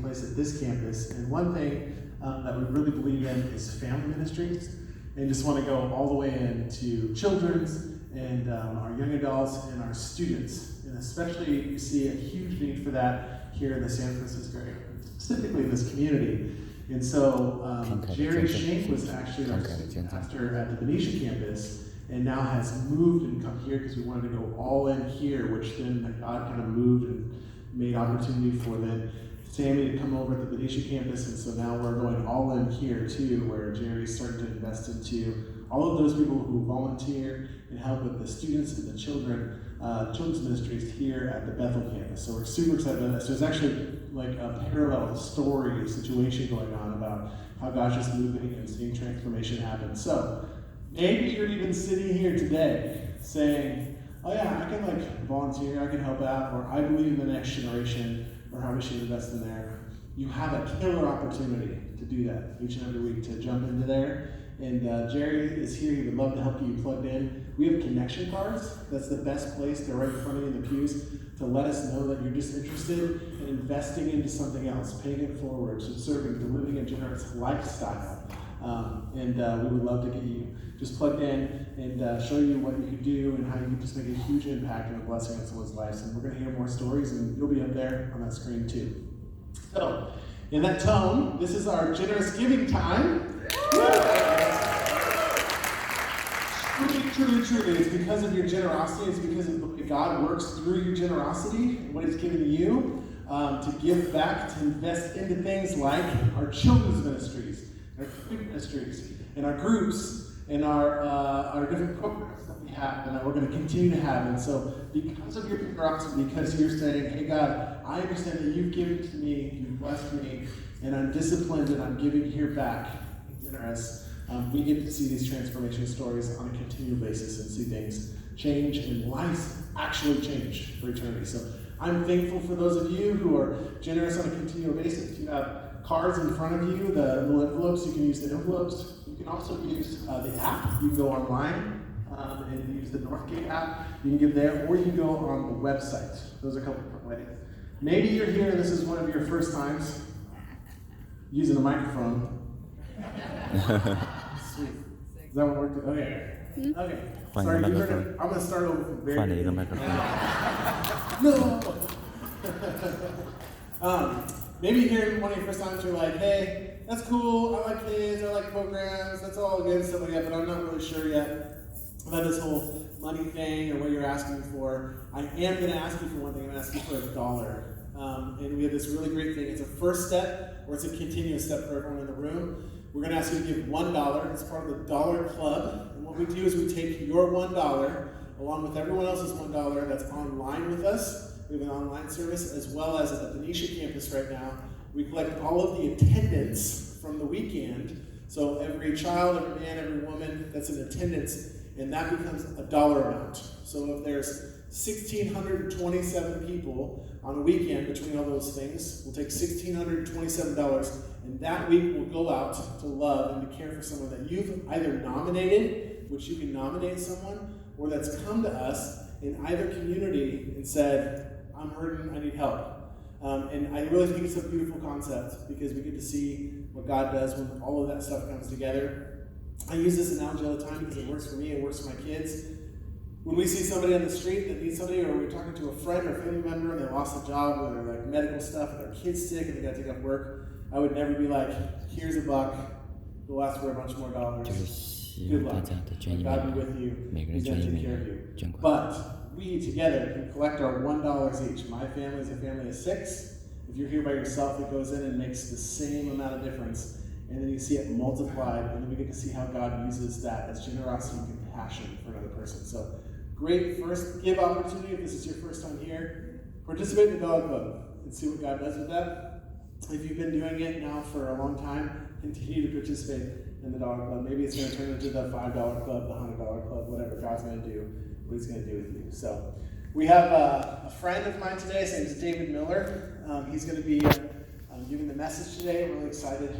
place at this campus. And one thing that we really believe in is family ministries, and just want to go all the way into children's and our young adults and our students. And especially we see a huge need for that here in the San Francisco area, specifically in this community. And so Jerry Shank was actually our pastor at the Benicia campus, and now has moved and come here because we wanted to go all in here, which then God kind of moved and made opportunity for then Sammy to come over at the Benicia campus. And so now we're going all in here too, where Jerry's starting to invest into all of those people who volunteer and help with the students and the children, children's ministries here at the Bethel campus. So we're super excited about that. So there's actually like a parallel story situation going on about how God's just moving and seeing transformation happen. So maybe you're even sitting here today saying, oh yeah, I can like volunteer, I can help out, or I believe in the next generation, or how we should invest in there. You have a killer opportunity to do that each and every week, to jump into there. And Jerry is here. He would love to help you plugged in. We have connection cards. That's the best place. They're right in front of you in the pews to let us know that you're just interested in investing into something else, paying it forward, to serving, to living a generous lifestyle. And we would love to get you just plugged in and show you what you could do and how you can just make a huge impact and a blessing on someone's lives. And we're going to hear more stories, and you'll be up there on that screen too. So, in that tone, this is our generous giving time. Truly, it's because of your generosity. It's because of the way God works through your generosity and what He's given you to give back, to invest into things like our children's ministries, our food ministries, and our groups, and our different programs that we have, and that we're going to continue to have. And so, because of your generosity, because you're saying, hey God, I understand that you've given to me, you've blessed me, and I'm disciplined, and I'm giving here back. Generous. We get to see these transformation stories on a continual basis and see things change and lives actually change for eternity. So I'm thankful for those of you who are generous on a continual basis. You have cards in front of you, the little envelopes. You can use the envelopes. You can also use the app. You can go online and use the Northgate app. You can give there, or you can go on the website. Those are a couple different ways. Maybe you're here and this is one of your first times using a microphone. Sweet. Is that what worked? Okay. Okay. Sorry, you heard it. I'm going to start over from very No. Maybe here one of your first times you're like, hey, that's cool. I like kids. I like programs. That's all good, stuff like that. But I'm not really sure yet about this whole money thing or what you're asking for. I am going to ask you for one thing. I'm going to ask you for $1. And we have this really great thing. It's a first step, or it's a continuous step for everyone in the room. We're going to ask you to give $1. It's part of the Dollar Club. And what we do is we take your $1 along with everyone else's $1 that's online with us. We have an online service, as well as at the Benicia campus right now. We collect all of the attendance from the weekend. So every child, every man, every woman that's in attendance, and that becomes a dollar amount. So if there's 1,627 people on a weekend between all those things, we'll take $1,627, and that week we'll go out to love and to care for someone that you've either nominated, which you can nominate someone, or that's come to us in either community and said, I'm hurting, I need help. And I really think it's a beautiful concept because we get to see what God does when all of that stuff comes together. I use this analogy all the time because it works for me, it works for my kids. When we see somebody on the street that needs somebody, or we're talking to a friend or family member and they lost a job, or they're like medical stuff, and their kid's sick and they gotta take off work, I would never be like, here's $1, we'll ask for a bunch more dollars. Good luck. God be with you. He's gonna take care of you. But we together can collect our $1 each. My family is a family of 6. If you're here by yourself, it goes in and makes the same amount of difference. And then you see it multiplied, and then we get to see how God uses that as generosity and compassion for another person. So, great first give opportunity if this is your first time here. Participate in the Dollar Club and see what God does with that. If you've been doing it now for a long time, continue to participate in the Dollar Club. Maybe it's going to turn into the $5 club, the $100 club, whatever God's going to do, what He's going to do with you. So, we have a friend of mine today. His name is David Miller. He's going to be giving the message today. I'm really excited